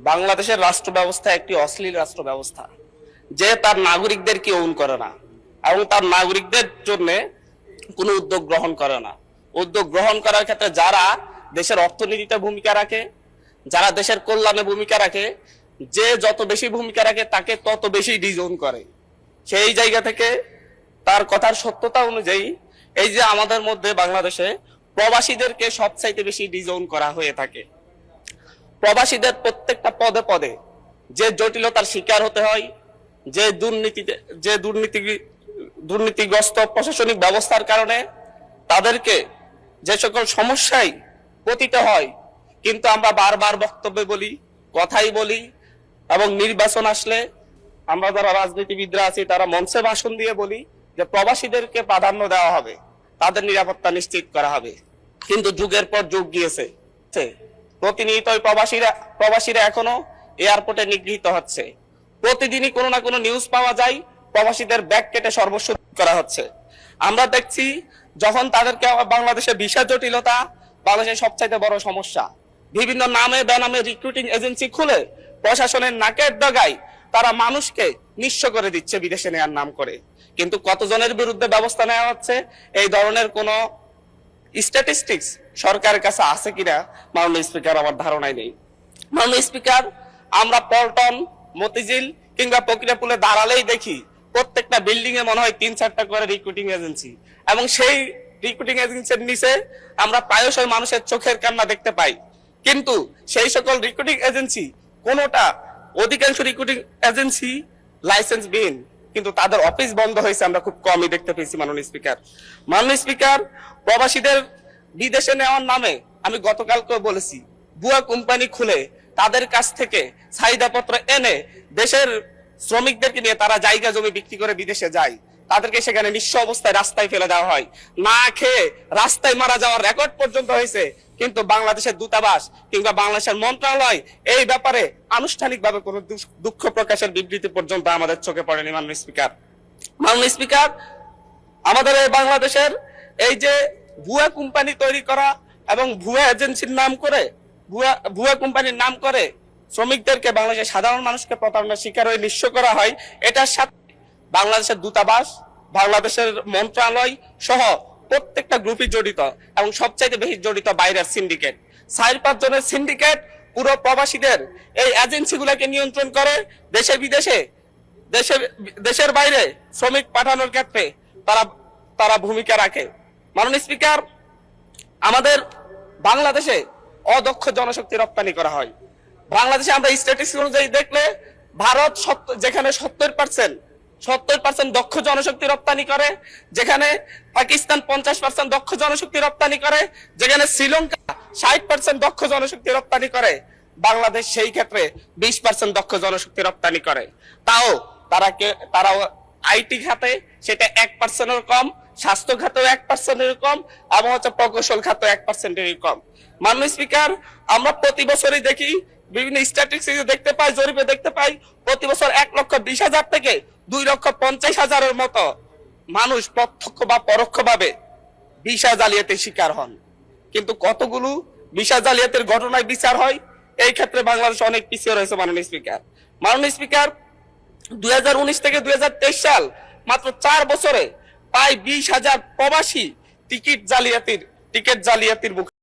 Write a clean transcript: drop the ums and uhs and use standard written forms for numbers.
বাংলাদেশের রাষ্ট্র ব্যবস্থা একটি অশ্লীল রাষ্ট্র ব্যবস্থা, যে তার নাগরিকদেরকে ওন করে না এবং তার নাগরিকদের জন্য কোনো উদ্যোগ গ্রহণ করে না। উদ্যোগ গ্রহণ করার ক্ষেত্রে যারা দেশের অর্থনীতিতে ভূমিকা রাখে, যারা দেশের কল্যাণে ভূমিকা রাখে, যে যত বেশি ভূমিকা রাখে তাকে তত বেশি ডিজোন করে। সেই জায়গা থেকে তার কথার সত্যতা অনুযায়ী এই যে আমাদের মধ্যে বাংলাদেশে প্রবাসীদেরকে সবচাইতে বেশি ডিজোন করা হয়ে থাকে। প্রবাসীদের প্রত্যেকটা পদে পদে যে জটিলতার শিকার হতে হয়, যে দুর্নীতিগ্রস্ত প্রশাসনিক ব্যবস্থার কারণে তাদেরকে যে সকল সমস্যায় পতিত হয়, কিন্তু আমরা বারবার বক্তব্যে বলি, কথাই বলি, এবং নির্বাচন আসলে আমরা যারা রাজনীতিবিদরা আছি তারা মঞ্চে ভাষণ দিয়ে বলি যে প্রবাসীদেরকে প্রাধান্য দেওয়া হবে, তাদের নিরাপত্তা নিশ্চিত করা হবে। কিন্তু যুগের পর যুগ গিয়েছে, প্রতিনিয়তই প্রবাসীরা এখনো এয়ারপোর্টে নিগৃহীত হচ্ছে। প্রতিদিনই কোনো না কোনো নিউজ পাওয়া যায় প্রবাসীদের ব্যাগ কেটে সর্বস্ব করা হচ্ছে। আমরা দেখছি যখন তাদেরকে বাংলাদেশে ভিসা জটিলতা বাংলাদেশের সবচাইতে বড় সমস্যা, বিভিন্ন নামে বেনামে রিক্রুটিং এজেন্সি খুলে প্রশাসনের নাকের ডগায় তারা মানুষকে নিঃস্ব করে দিচ্ছে বিদেশে নেওয়ার নাম করে। কিন্তু কতজনের বিরুদ্ধে ব্যবস্থা নেওয়া হচ্ছে এই ধরনের কোন স্ট্যাটিস্টিক্স সরকারের কাছে আছে কিনা মাননীয় স্পিকার আমার ধারণাই নেই। মাননীয় স্পিকার, আমরা পল্টন, মতিঝিল কিংবা প্রক্রিয়াপুলে দাঁড়ালেই দেখি প্রত্যেকটা বিল্ডিং এ মনে হয় 3-4টা করে রিক্রুটিং এজেন্সি, এবং সেই রিক্রুটিং এজেন্সির নিচে আমরা প্রায়শই মানুষের চোখের কান্না দেখতে পাই। কিন্তু সেই সকল রিক্রুটিং এজেন্সি কোনোটা, অধিকাংশ রিক্রুটিং এজেন্সি লাইসেন্সবিহীন, কিন্তু তাদের অফিস বন্ধ হয়েছে আমরা খুব কমই দেখতে পেয়েছি। মাননীয় স্পিকার, প্রবাসীদের বিদেশে নেওয়ার নামে আমি গতকালকে বলেছি, ভুয়া কোম্পানি খুলে তাদের কাছ থেকে চাহিদাপত্র এনে দেশের শ্রমিকদেরকে নিয়ে তারা জায়গা জমি বিক্রি করে বিদেশে যায়। তাদেরকে সেখানে নিঃস্ব অবস্থায় রাস্তায় ফেলে দেওয়া হয়, না খেয়ে রাস্তায় মারা যাওয়ার রেকর্ড পর্যন্ত হয়েছে। কিন্তু বাংলাদেশের দূতাবাস কিংবা বাংলাদেশের মন্ত্রণালয় এই ব্যাপারে আনুষ্ঠানিকভাবে কোনো দুঃখ প্রকাশের বিবৃতি পর্যন্ত আমাদের চোখে পড়েনি। মাননীয় স্পিকার, আমাদের এই বাংলাদেশের এই যে ভুয়া কোম্পানি তৈরি করা এবং ভুয়া এজেন্সির নাম করে, ভুয়া কোম্পানির নাম করে শ্রমিকদেরকে, বাংলাদেশের সাধারণ মানুষকে প্রতারণার শিকার হয়ে নিঃস্ব করা হয়, এটার সাথে বাংলাদেশের দূতাবাস, বাংলাদেশের মন্ত্রণালয় সহ প্রত্যেকটা গ্রুপই জড়িত, এবং সবচাইতে বেশি জড়িত বাইরের সিন্ডিকেট। 4-5 জনের সিন্ডিকেট পুরো প্রবাসীদের এই এজেন্সিগুলোকে নিয়ন্ত্রণ করে দেশে বিদেশে, দেশের বাইরে শ্রমিক পাঠানোর ক্ষেত্রে তারা ভূমিকা রাখে। মাননীয় স্পিকার, আমাদের বাংলাদেশে অদক্ষ জনশক্তি রপ্তানি করা হয়। বাংলাদেশে আমরা স্ট্যাটিস্টিক্স অনুযায়ী দেখলে ভারত যেখানে 70% দক্ষ জনশক্তি রপ্তানি করে, যেখানে পাকিস্তান 50% দক্ষ জনশক্তি রপ্তানি করে, যেখানে শ্রীলঙ্কা 60% দক্ষ জনশক্তি রপ্তানি করে, বাংলাদেশ সেই ক্ষেত্রে 20% দক্ষ জনশক্তি রপ্তানি করে। তাও তারা আইটি খাতে সেটা 1%-এর কম, স্বাস্থ্য খাতেও 1%-এর কম, এবং প্রকৌশল খাতে 1%-এর কম। মাননীয় স্পিকার, আমরা প্রতি বছরই দেখি, বিভিন্ন স্ট্যাটিস্টিক্সে দেখতে পাই, জরিপে দেখতে পাই, প্রতি বছর 1,20,000 থেকে 2,50,000-এর মতো মানুষ প্রত্যক্ষ বা পরোক্ষভাবে ভিসা জালিয়াতির শিকার হন। কিন্তু কতগুলো ভিসা জালিয়াতির ঘটনায় বিচার হয়, এই ক্ষেত্রে বাংলাদেশ অনেক পিছিয়ে রয়েছে। মাননীয় স্পিকার, 2019 থেকে 2023 সাল মাত্র 4 বছরে প্রায় 20,000 প্রবাসী টিকিট জালিয়াতির মুখে